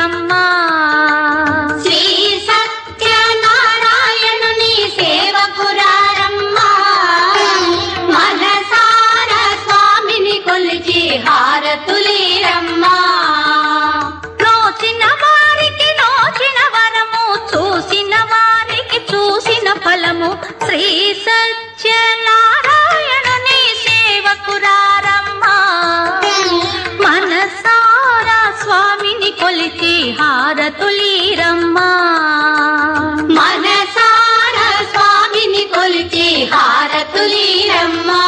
కొలిచిరమ్మా శ్రీ సత్యనారాయణుని సేవకురారమ్మా మనసార స్వామిని కొలిచి హారతులీరమ్మా నోచిన వారికి నోచిన వరము చూసిన వారికి చూసిన ఫలము శ్రీ సత్యనారాయణుని సేవకురారమ్మా మనసారా స్వామిని కొలిచి హారతులీరమ్మా మనసార స్వామిని కొలిచి హారతులీరమ్మా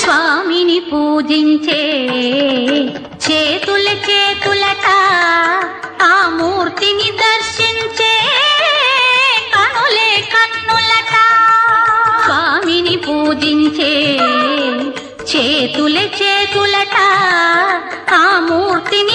స్వామిని పూజించే చేతుల చేతులట ఆ మూర్తిని దర్శించే కనులే కన్నులట స్వామిని పూజించే చేతుల చేతులట ఆ మూర్తిని